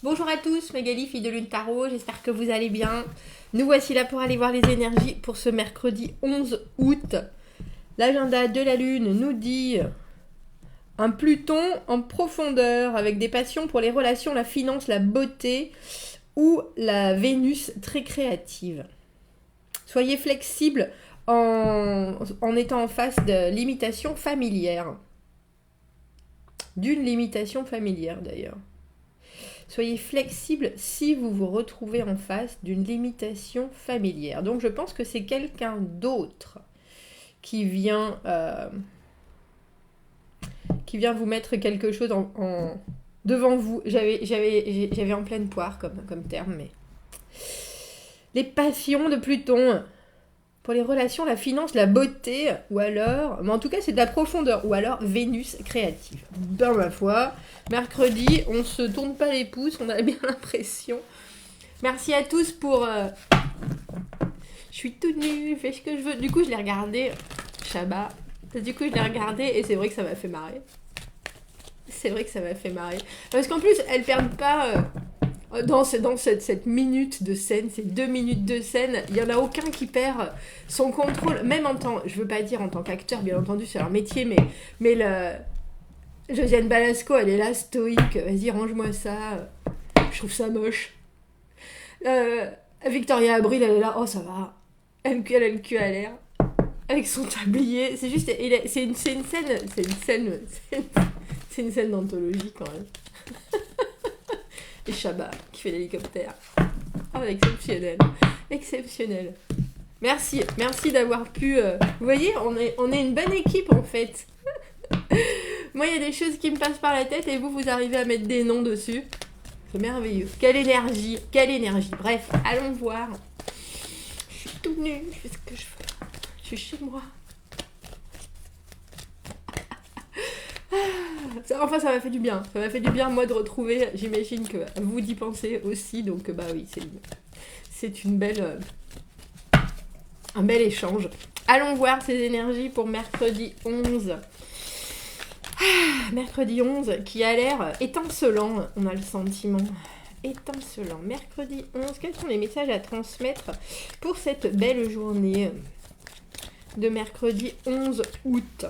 Bonjour à tous, Magali, fille de Lune Tarot, j'espère que vous allez bien. Nous voici là pour aller voir les énergies pour ce mercredi 11 août. L'agenda de la Lune nous dit un Pluton en profondeur avec des passions pour les relations, la finance, la beauté ou la Vénus très créative. Soyez flexible en étant en face de limitations familières. D'une limitation familière d'ailleurs. Soyez flexible si vous vous retrouvez en face d'une limitation familière. Donc je pense que c'est quelqu'un d'autre qui vient vous mettre quelque chose devant vous. J'avais en pleine poire comme terme, mais... Les passions de Pluton... Pour les relations, la finance, la beauté, ou alors... Mais en tout cas, c'est de la profondeur. Ou alors Vénus créative. Ben ma foi, mercredi, on se tourne pas les pouces, on a bien l'impression. Merci à tous pour... Je suis toute nue, je fais ce que je veux. Du coup, je l'ai regardé, Shabbat. Du coup, je l'ai regardé et c'est vrai que ça m'a fait marrer. C'est vrai que ça m'a fait marrer. Parce qu'en plus, elles perdent pas... Dans cette minute de scène, ces 2 minutes de scène, il n'y en a aucun qui perd son contrôle, même je veux pas dire en tant qu'acteur, bien entendu, c'est leur métier, mais Josiane Balasco, elle est là, stoïque, vas-y, range-moi ça, je trouve ça moche. Victoria Abril, elle est là, oh ça va, elle a le cul à l'air, avec son tablier, c'est juste, c'est une scène d'anthologie quand même. Et Shabbat qui fait l'hélicoptère. Oh, exceptionnel. Exceptionnel. Merci d'avoir pu... Vous voyez, on est une bonne équipe en fait. Moi, il y a des choses qui me passent par la tête et vous arrivez à mettre des noms dessus. C'est merveilleux. Quelle énergie. Bref, allons voir. Je suis tout nue, je fais ce que je veux. Je suis chez moi. Enfin, ça m'a fait du bien. Ça m'a fait du bien, moi, de retrouver. J'imagine que vous d'y pensez aussi. Donc, bah oui, c'est une belle... un bel échange. Allons voir ces énergies pour mercredi 11. Mercredi 11, qui a l'air étincelant, on a le sentiment. Étincelant. Mercredi 11, quels sont les messages à transmettre pour cette belle journée de mercredi 11 août ?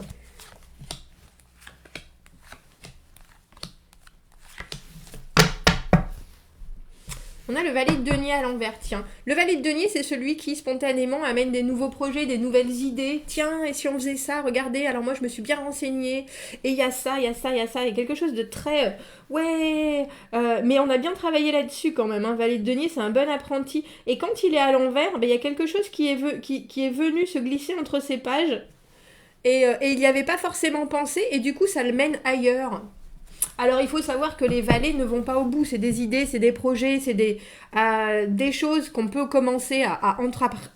On a le valet de denier à l'envers, tiens. Le valet de denier, c'est celui qui spontanément amène des nouveaux projets, des nouvelles idées. Tiens, et si on faisait ça, regardez, alors moi je me suis bien renseignée. Et il y a ça, il y a quelque chose de très... mais on a bien travaillé là-dessus quand même. Valet de denier, c'est un bon apprenti. Et quand il est à l'envers, il y a quelque chose qui est venu se glisser entre ses pages. Et il n'y avait pas forcément pensé, et du coup ça le mène ailleurs. Alors il faut savoir que les valets ne vont pas au bout, c'est des idées, c'est des projets, c'est des choses qu'on peut commencer à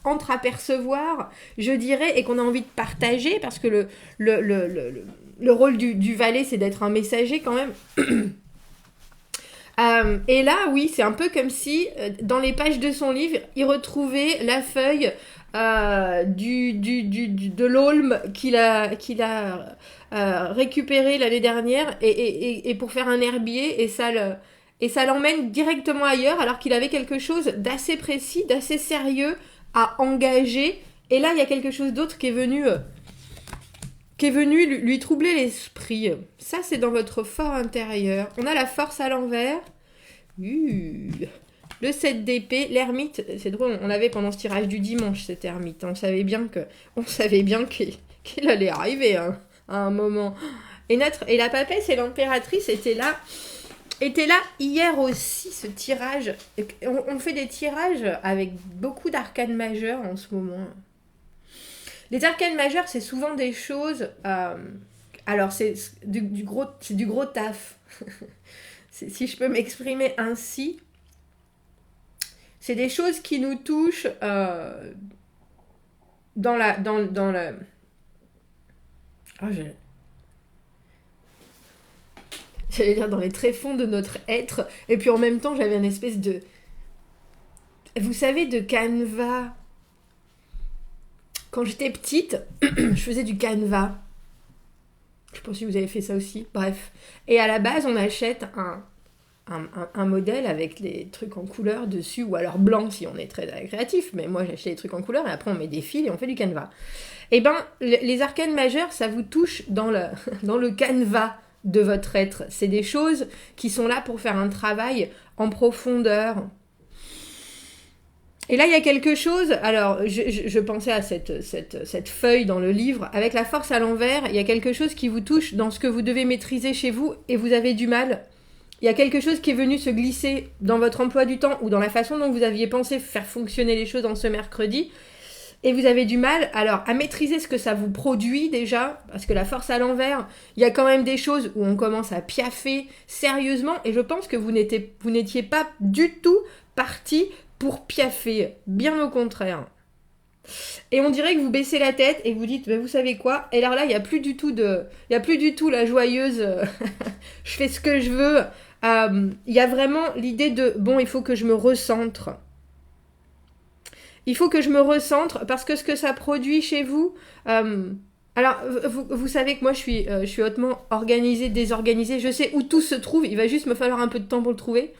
entreapercevoir, je dirais, et qu'on a envie de partager, parce que le rôle du valet, c'est d'être un messager quand même. Et là, oui, c'est un peu comme si, dans les pages de son livre, il retrouvait la feuille de l'aulme qu'il a récupéré l'année dernière et pour faire un herbier, et ça l'emmène directement ailleurs, alors qu'il avait quelque chose d'assez précis, d'assez sérieux à engager. Et là, il y a quelque chose d'autre qui est venu lui troubler l'esprit. Ça, c'est dans votre fort intérieur. On a la force à l'envers. Le 7 d'épée, l'ermite, c'est drôle, on l'avait pendant ce tirage du dimanche, cet ermite. On savait bien qu'il allait arriver à un moment. Et la papesse et l'impératrice étaient là hier aussi, ce tirage. On fait des tirages avec beaucoup d'arcanes majeures en ce moment. Les arcanes majeures, c'est souvent des choses... alors, c'est du gros taf. Si je peux m'exprimer ainsi, c'est des choses qui nous touchent dans la... J'allais dire dans les tréfonds de notre être. Et puis en même temps, j'avais une espèce de... Vous savez, de canevas. Quand j'étais petite, je faisais du canevas. Je sais pas si vous avez fait ça aussi. Bref. Et à la base, on achète un modèle avec les trucs en couleur dessus, ou alors blanc si on est très créatif, mais moi j'ai acheté des trucs en couleur et après on met des fils et on fait du canevas. Et ben, les arcanes majeures, ça vous touche dans le canevas de votre être. C'est des choses qui sont là pour faire un travail en profondeur. Et là, il y a quelque chose, alors je pensais à cette feuille dans le livre, avec la force à l'envers, il y a quelque chose qui vous touche dans ce que vous devez maîtriser chez vous et vous avez du mal. Il y a quelque chose qui est venu se glisser dans votre emploi du temps ou dans la façon dont vous aviez pensé faire fonctionner les choses en ce mercredi. Et vous avez du mal, alors, à maîtriser ce que ça vous produit déjà, parce que la force à l'envers, il y a quand même des choses où on commence à piaffer sérieusement, et je pense que vous n'étiez pas du tout parti pour piaffer, bien au contraire. Et on dirait que vous baissez la tête et vous dites, vous savez quoi? Et alors là, il n'y a plus du tout la joyeuse, je fais ce que je veux. Il y a vraiment l'idée de, bon, il faut que je me recentre. Il faut que je me recentre parce que ce que ça produit chez vous... alors, vous savez que moi, je suis hautement organisée, désorganisée. Je sais où tout se trouve. Il va juste me falloir un peu de temps pour le trouver.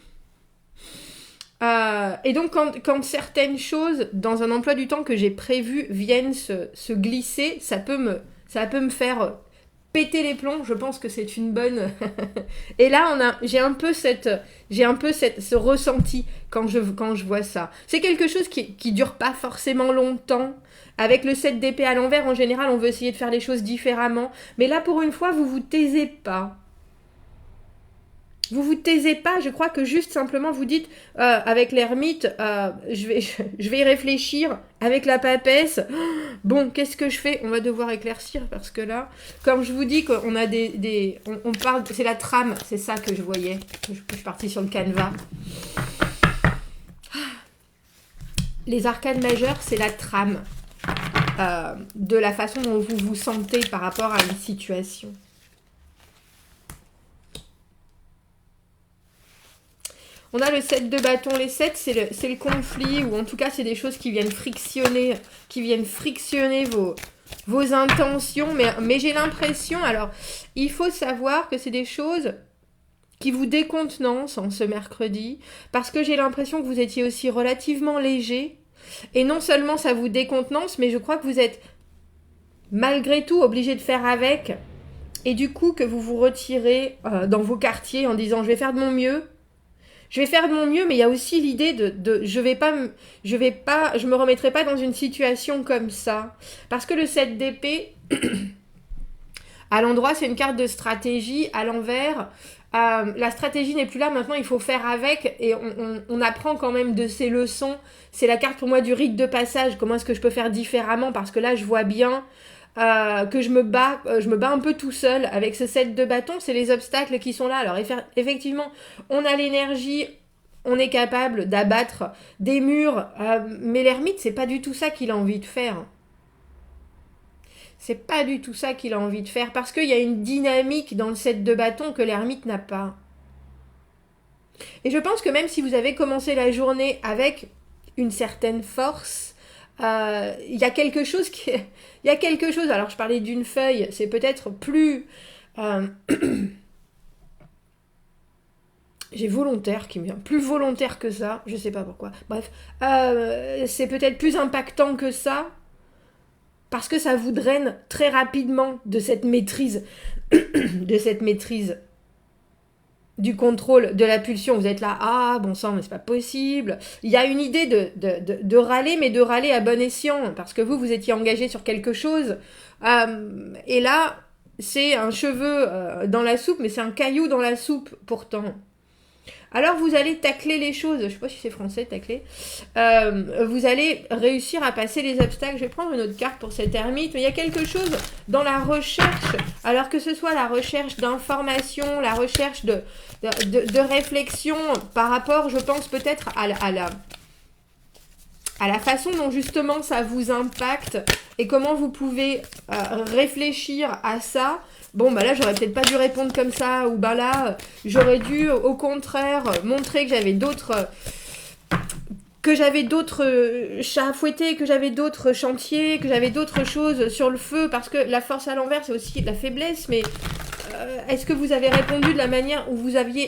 Et donc, quand certaines choses, dans un emploi du temps que j'ai prévu, viennent se glisser, ça peut me faire péter les plombs. Je pense que c'est une bonne... Et là, j'ai un peu ce ressenti quand je vois ça. C'est quelque chose qui dure pas forcément longtemps. Avec le 7 d'épée à l'envers, en général, on veut essayer de faire les choses différemment. Mais là, pour une fois, vous vous taisez pas. Vous vous taisez pas, je crois que juste simplement vous dites, avec l'ermite, je vais y réfléchir, avec la papesse, bon, qu'est-ce que je fais? On va devoir éclaircir, parce que là, comme je vous dis, qu'on a on parle, c'est la trame, c'est ça que je voyais, je suis partie sur le canevas. Les arcanes majeures, c'est la trame de la façon dont vous vous sentez par rapport à une situation. On a le 7 de bâton. Les 7, c'est le conflit, ou en tout cas, c'est des choses qui viennent frictionner vos intentions. Mais j'ai l'impression, alors, il faut savoir que c'est des choses qui vous décontenancent en ce mercredi, parce que j'ai l'impression que vous étiez aussi relativement léger. Et non seulement ça vous décontenance, mais je crois que vous êtes malgré tout obligé de faire avec. Et du coup, que vous vous retirez dans vos quartiers en disant « je vais faire de mon mieux ». Je vais faire de mon mieux, mais il y a aussi l'idée de je me remettrai pas dans une situation comme ça. Parce que le 7 d'épée, à l'endroit, c'est une carte de stratégie. À l'envers, la stratégie n'est plus là. Maintenant, il faut faire avec. Et on apprend quand même de ces leçons. C'est la carte pour moi du rite de passage. Comment est-ce que je peux faire différemment? Parce que là, je vois bien... que je me bats un peu tout seul avec ce 7 de bâton, c'est les obstacles qui sont là. Alors effectivement, on a l'énergie, on est capable d'abattre des murs, mais l'ermite, c'est pas du tout ça qu'il a envie de faire. C'est pas du tout ça qu'il a envie de faire, parce qu'il y a une dynamique dans le 7 de bâton que l'ermite n'a pas. Et je pense que même si vous avez commencé la journée avec une certaine force, il y a quelque chose alors je parlais d'une feuille, c'est peut-être plus j'ai volontaire qui me vient, plus volontaire que ça, je sais pas pourquoi, bref, c'est peut-être plus impactant que ça, parce que ça vous draine très rapidement de cette maîtrise du contrôle de la pulsion. Vous êtes là, ah bon sang, mais c'est pas possible. Il y a une idée de râler, mais de râler à bon escient, parce que vous étiez engagé sur quelque chose. Et là, c'est un cheveu dans la soupe, mais c'est un caillou dans la soupe pourtant. Alors vous allez tacler les choses, je sais pas si c'est français, tacler. Vous allez réussir à passer les obstacles. Je vais prendre une autre carte pour cette ermite, mais il y a quelque chose dans la recherche, alors que ce soit la recherche d'information, la recherche de réflexion par rapport, je pense peut-être à la façon dont justement ça vous impacte et comment vous pouvez réfléchir à ça. Bon, bah là, j'aurais peut-être pas dû répondre comme ça, ou bah là, j'aurais dû, au contraire, montrer que j'avais d'autres chats à fouetter, que j'avais d'autres chantiers, que j'avais d'autres choses sur le feu, parce que la force à l'envers, c'est aussi de la faiblesse, mais est-ce que vous avez répondu de la manière où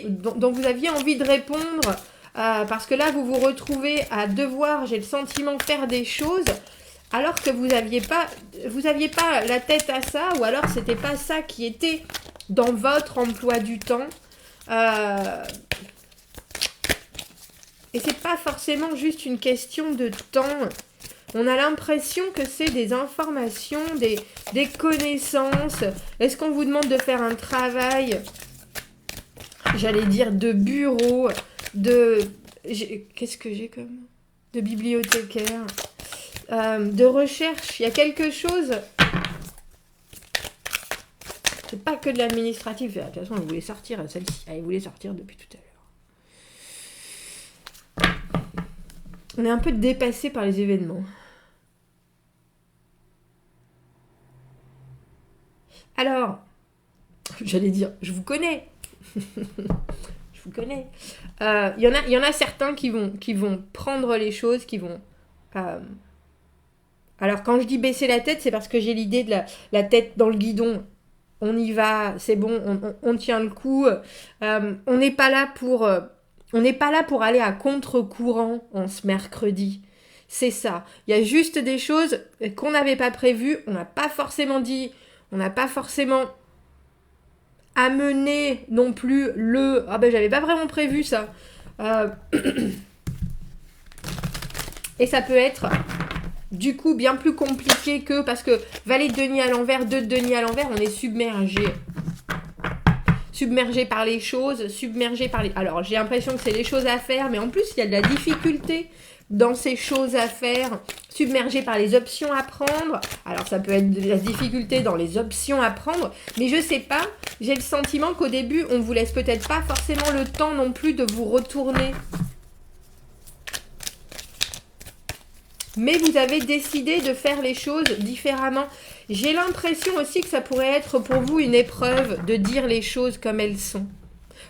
dont vous aviez envie de répondre parce que là, vous vous retrouvez à devoir, j'ai le sentiment, faire des choses alors que vous aviez pas la tête à ça, ou alors c'était pas ça qui était dans votre emploi du temps. Et c'est pas forcément juste une question de temps. On a l'impression que c'est des informations, des connaissances. Est-ce qu'on vous demande de faire un travail, j'allais dire, de bureau, qu'est-ce que j'ai comme de bibliothécaire, de recherche. Il y a quelque chose. C'est pas que de l'administratif. De toute façon, elle voulait sortir, celle-ci. Elle voulait sortir depuis tout à l'heure. On est un peu dépassé par les événements. Alors, j'allais dire, je vous connais. Je vous connais. Il y en a certains qui vont prendre les choses, qui vont... Alors, quand je dis baisser la tête, c'est parce que j'ai l'idée de la tête dans le guidon. On y va, c'est bon, on tient le coup. On n'est pas là pour aller à contre-courant en ce mercredi. C'est ça. Il y a juste des choses qu'on n'avait pas prévues. On n'a pas forcément dit, on n'a pas forcément amené non plus le... Ah ben j'avais pas vraiment prévu ça. Et ça peut être du coup bien plus compliqué que... Parce que valet de denier à l'envers, 2 de denier à l'envers, on est submergé. Submergé par les choses, submergé par les... Alors j'ai l'impression que c'est les choses à faire, mais en plus il y a de la difficulté dans ces choses à faire, submergé par les options à prendre. Alors ça peut être de la difficulté dans les options à prendre, mais je sais pas, j'ai le sentiment qu'au début on vous laisse peut-être pas forcément le temps non plus de vous retourner. Mais vous avez décidé de faire les choses différemment. J'ai l'impression aussi que ça pourrait être pour vous une épreuve de dire les choses comme elles sont.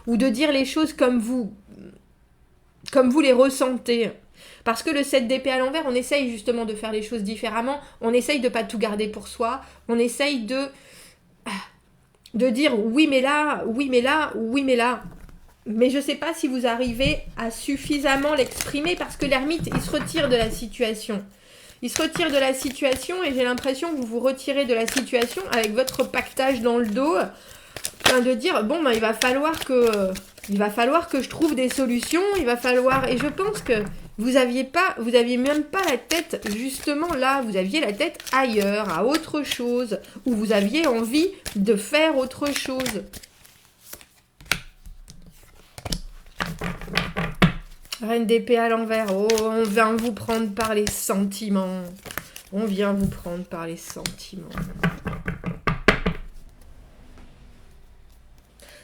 Ou de dire les choses comme vous les ressentez. Parce que le 7 d'épée à l'envers, on essaye justement de faire les choses différemment. On essaye de ne pas tout garder pour soi. On essaye de dire oui mais là, oui mais là, oui mais là. Mais je ne sais pas si vous arrivez à suffisamment l'exprimer parce que l'ermite, il se retire de la situation. Il se retire de la situation et j'ai l'impression que vous vous retirez de la situation avec votre pactage dans le dos. De dire, bon, ben, il va falloir que je trouve des solutions, il va falloir... Et je pense que vous aviez même pas la tête, justement là, vous aviez la tête ailleurs, à autre chose, où vous aviez envie de faire autre chose. Reine d'épée à l'envers. Oh, on vient vous prendre par les sentiments. On vient vous prendre par les sentiments.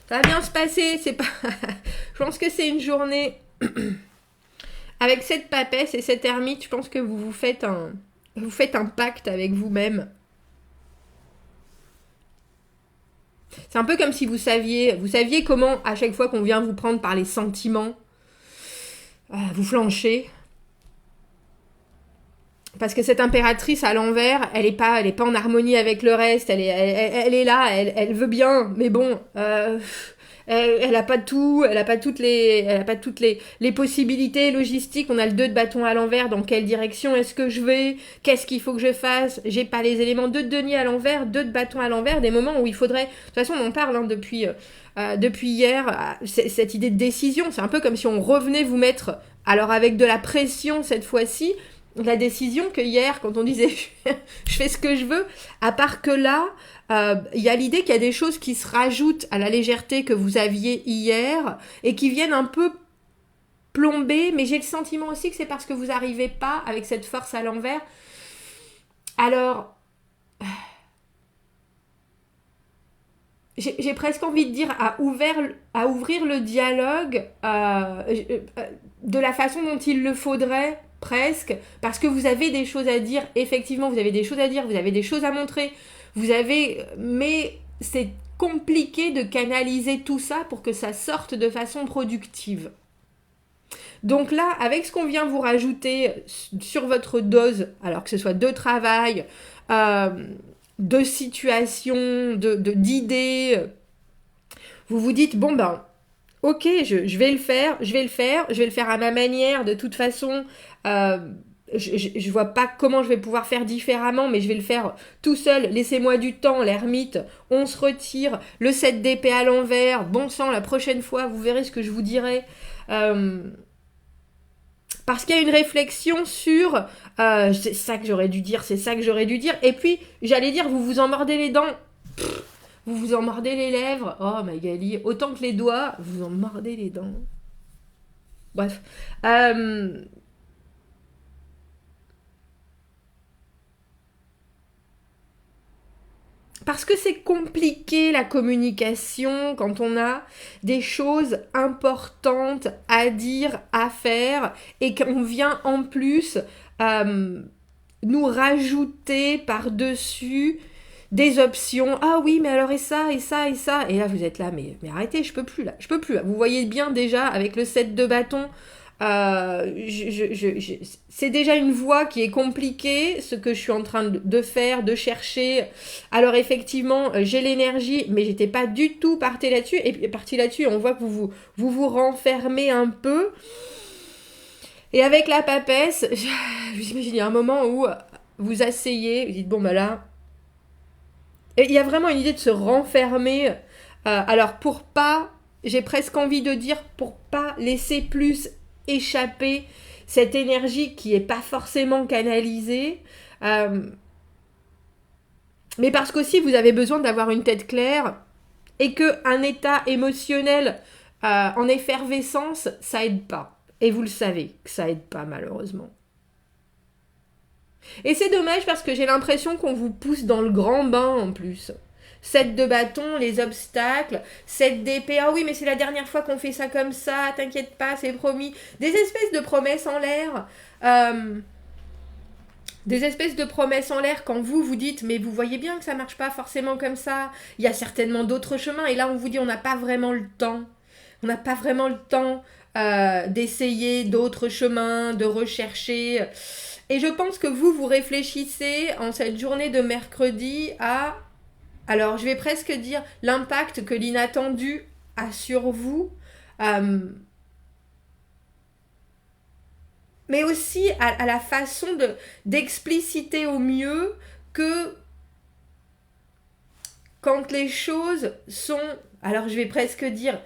Ça va bien se passer. C'est pas... Je pense que c'est une journée... Avec cette papesse et cette ermite, je pense que vous faites un pacte avec vous-même. C'est un peu comme si vous saviez comment, à chaque fois qu'on vient vous prendre par les sentiments, vous flanchez. Parce que cette impératrice à l'envers, elle est pas en harmonie avec le reste. Elle est là, elle veut bien, mais bon, elle a pas tout, elle a pas toutes les possibilités logistiques. On a le 2 de bâton à l'envers. Dans quelle direction est-ce que je vais? Qu'est-ce qu'il faut que je fasse? J'ai pas les éléments. 2 de denier à l'envers, 2 de bâton à l'envers. Des moments où il faudrait. De toute façon, on en parle depuis hier. Cette idée de décision, c'est un peu comme si on revenait vous mettre. Alors avec de la pression cette fois-ci. La décision que hier, quand on disait je fais ce que je veux, à part que là, il y a l'idée qu'il y a des choses qui se rajoutent à la légèreté que vous aviez hier et qui viennent un peu plomber, mais j'ai le sentiment aussi que c'est parce que vous n'arrivez pas avec cette force à l'envers. Alors, j'ai presque envie de dire à ouvrir le dialogue de la façon dont il le faudrait, presque, parce que vous avez des choses à dire, effectivement, vous avez des choses à dire, vous avez des choses à montrer, mais c'est compliqué de canaliser tout ça pour que ça sorte de façon productive. Donc là, avec ce qu'on vient vous rajouter sur votre dose, alors que ce soit de travail, de situation, d'idées, vous vous dites, bon ben, ok, je vais le faire, je vais le faire à ma manière, de toute façon, je vois pas comment je vais pouvoir faire différemment, mais je vais le faire tout seul, laissez-moi du temps, l'ermite, on se retire, le 7 d'épée à l'envers, bon sang, la prochaine fois, vous verrez ce que je vous dirai. Parce qu'il y a une réflexion sur c'est ça que j'aurais dû dire, c'est ça que j'aurais dû dire. Et puis, j'allais dire, vous vous en mordez les dents. Vous vous en mordez les lèvres. Oh, Magali, autant que les doigts, vous en mordez les dents. Bref. Parce que c'est compliqué la communication quand on a des choses importantes à dire, à faire, et qu'on vient en plus nous rajouter par-dessus des options. Ah oui, mais alors et ça, et ça, et ça. Et là, vous êtes là, mais arrêtez, je peux plus là. Je peux plus là. Vous voyez bien déjà avec le 7 de bâton. C'est déjà une voie qui est compliquée, ce que je suis en train de faire, de chercher. Alors effectivement, j'ai l'énergie, mais j'étais pas du tout partie là-dessus. Et puis partie là-dessus, on voit que vous renfermez un peu. Et avec la papesse, j'imagine il y a un moment où vous asseyez, vous dites bon bah là. Et il y a vraiment une idée de se renfermer. Alors pour pas, j'ai presque envie de dire, pour pas laisser plus échapper cette énergie qui est pas forcément canalisée. Mais parce qu'aussi vous avez besoin d'avoir une tête claire et qu'un état émotionnel en effervescence, ça aide pas. Et vous le savez que ça aide pas malheureusement. Et c'est dommage parce que j'ai l'impression qu'on vous pousse dans le grand bain en plus. 7 de bâton, les obstacles, 7 d'épée, ah oui mais c'est la dernière fois qu'on fait ça comme ça, t'inquiète pas, c'est promis. Des espèces de promesses en l'air. Des espèces de promesses en l'air quand vous dites mais vous voyez bien que ça marche pas forcément comme ça, il y a certainement d'autres chemins et là on vous dit on n'a pas vraiment le temps. On n'a pas vraiment le temps d'essayer d'autres chemins, de rechercher. Et je pense que vous réfléchissez en cette journée de mercredi à, alors je vais presque dire, l'impact que l'inattendu a sur vous, mais aussi à la façon d'expliciter au mieux que quand les choses sont, alors je vais presque dire,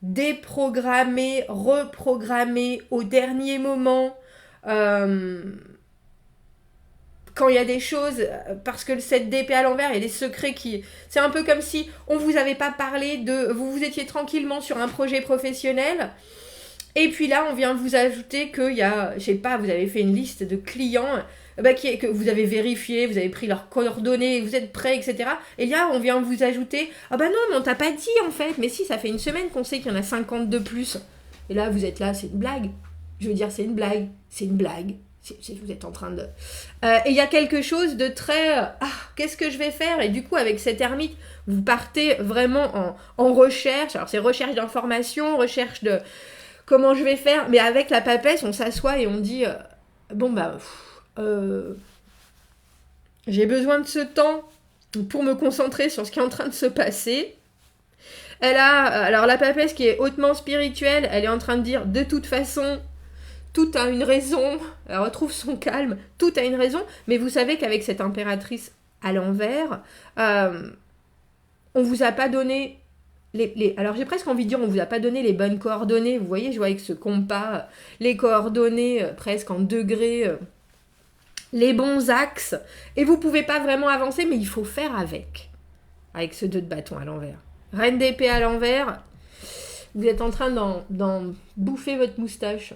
déprogrammées, reprogrammées au dernier moment, quand il y a des choses, parce que le 7 d'épée à l'envers, il y a des secrets qui... C'est un peu comme si on vous avait pas parlé de... Vous étiez tranquillement sur un projet professionnel, et puis là, on vient vous ajouter qu'il y a, je sais pas, vous avez fait une liste de clients que vous avez vérifié, vous avez pris leurs coordonnées, vous êtes prêts, etc. Et là, on vient vous ajouter, ah bah non, mais on t'a pas dit en fait, mais si, ça fait une semaine qu'on sait qu'il y en a 50 de plus. Et là, vous êtes là, c'est une blague. Je veux dire, c'est une blague. C'est une blague. Vous êtes en train de... et il y a quelque chose de très... qu'est-ce que je vais faire? Et du coup, avec cette ermite, vous partez vraiment en recherche. Alors, c'est recherche d'informations, recherche de... Comment je vais faire? Mais avec la papesse, on s'assoit et on dit... bon, bah... j'ai besoin de ce temps pour me concentrer sur ce qui est en train de se passer. Elle a... alors, la papesse qui est hautement spirituelle, elle est en train de dire, de toute façon... Tout a une raison, elle retrouve son calme, tout a une raison, mais vous savez qu'avec cette impératrice à l'envers, on vous a pas donné alors j'ai presque envie de dire on vous a pas donné les bonnes coordonnées, vous voyez, je vois avec ce compas, les coordonnées presque en degrés, les bons axes, et vous pouvez pas vraiment avancer, mais il faut faire avec ce 2 de bâton à l'envers. Reine d'épée à l'envers, vous êtes en train d'en bouffer votre moustache.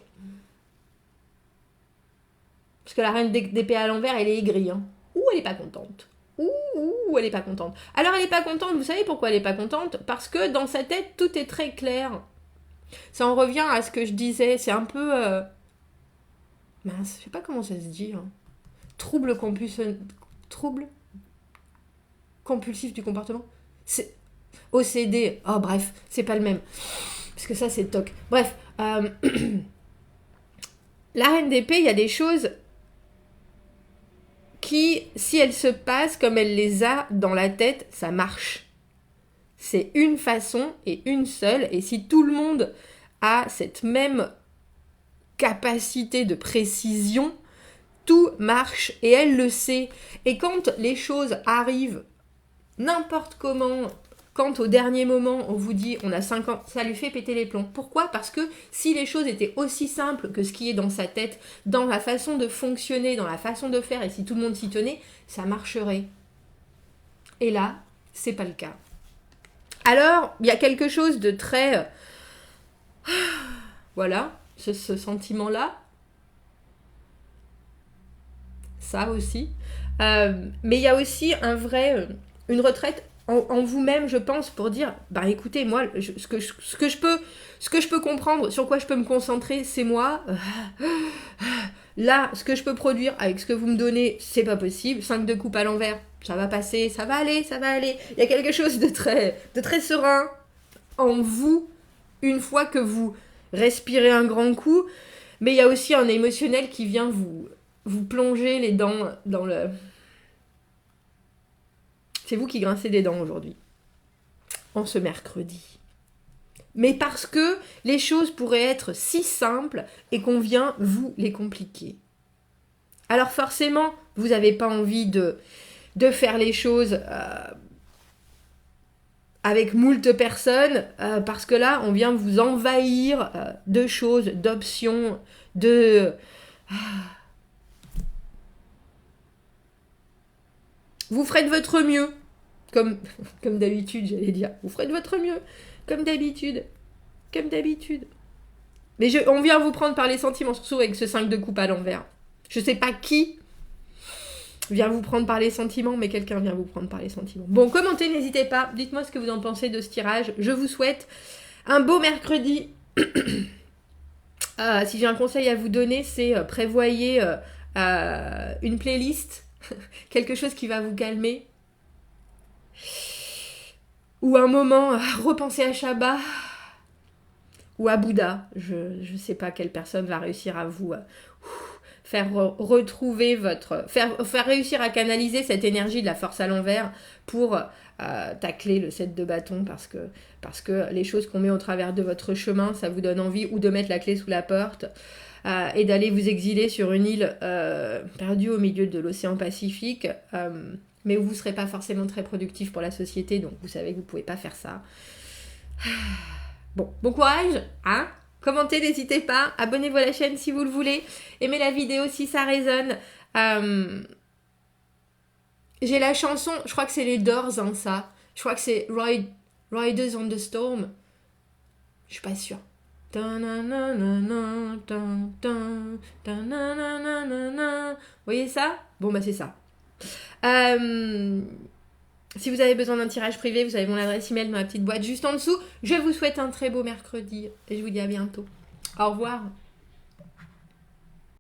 Parce que la reine d'épée à l'envers, elle est aigrie. Hein. Ouh, elle est pas contente. Ouh, elle est pas contente. Alors, elle est pas contente, vous savez pourquoi elle est pas contente? Parce que dans sa tête, tout est très clair. Ça en revient à ce que je disais. C'est un peu... mince, je sais pas comment ça se dit. Hein. Trouble compulsif du comportement. C'est OCD. Oh, bref, c'est pas le même. Parce que ça, c'est TOC. Bref. La reine d'épée, il y a des choses... qui, si elles se passent comme elle les a dans la tête, ça marche. C'est une façon et une seule. Et si tout le monde a cette même capacité de précision, tout marche et elle le sait. Et quand les choses arrivent n'importe comment, quand au dernier moment on vous dit on a 5 ans, ça lui fait péter les plombs. Pourquoi ? Parce que si les choses étaient aussi simples que ce qui est dans sa tête, dans la façon de fonctionner, dans la façon de faire, et si tout le monde s'y tenait, ça marcherait. Et là, c'est pas le cas. Alors, il y a quelque chose de très... Voilà, ce sentiment-là. Ça aussi. Mais il y a aussi une retraite en vous-même, je pense, pour dire, bah écoutez, moi, ce que je peux comprendre, sur quoi je peux me concentrer, c'est moi. Là, ce que je peux produire avec ce que vous me donnez, c'est pas possible. 5 de coupe à l'envers, ça va passer, ça va aller. Il y a quelque chose de très serein en vous, une fois que vous respirez un grand coup. Mais il y a aussi un émotionnel qui vient vous plonger les dents dans le... C'est vous qui grincez des dents aujourd'hui, en ce mercredi. Mais parce que les choses pourraient être si simples et qu'on vient vous les compliquer. Alors forcément, vous n'avez pas envie de faire les choses avec moult personnes, parce que là, on vient vous envahir de choses, d'options, de... Vous ferez de votre mieux, comme d'habitude, j'allais dire. Vous ferez de votre mieux, comme d'habitude. Mais on vient vous prendre par les sentiments, surtout avec ce 5 de coupe à l'envers. Je sais pas qui vient vous prendre par les sentiments, mais quelqu'un vient vous prendre par les sentiments. Bon, commentez, n'hésitez pas. Dites-moi ce que vous en pensez de ce tirage. Je vous souhaite un beau mercredi. Si j'ai un conseil à vous donner, c'est prévoyez une playlist, quelque chose qui va vous calmer. Ou un moment, repenser à Shabbat. Ou à Bouddha. Je sais pas quelle personne va réussir à vous faire retrouver faire réussir à canaliser cette énergie de la force à l'envers pour tacler le 7 de bâton, parce que les choses qu'on met au travers de votre chemin, ça vous donne envie ou de mettre la clé sous la porte et d'aller vous exiler sur une île perdue au milieu de l'océan Pacifique, mais où vous ne serez pas forcément très productif pour la société, donc vous savez que vous ne pouvez pas faire ça. Bon courage, hein ? Commentez, n'hésitez pas, abonnez-vous à la chaîne si vous le voulez, aimez la vidéo si ça résonne. J'ai la chanson, je crois que c'est les Doors, hein, ça. Je crois que c'est Riders on the Storm. Je suis pas sûre. Vous voyez ça ? Bon, bah c'est ça. Si vous avez besoin d'un tirage privé, vous avez mon adresse email dans la petite boîte juste en dessous. Je vous souhaite un très beau mercredi et je vous dis à bientôt. Au revoir.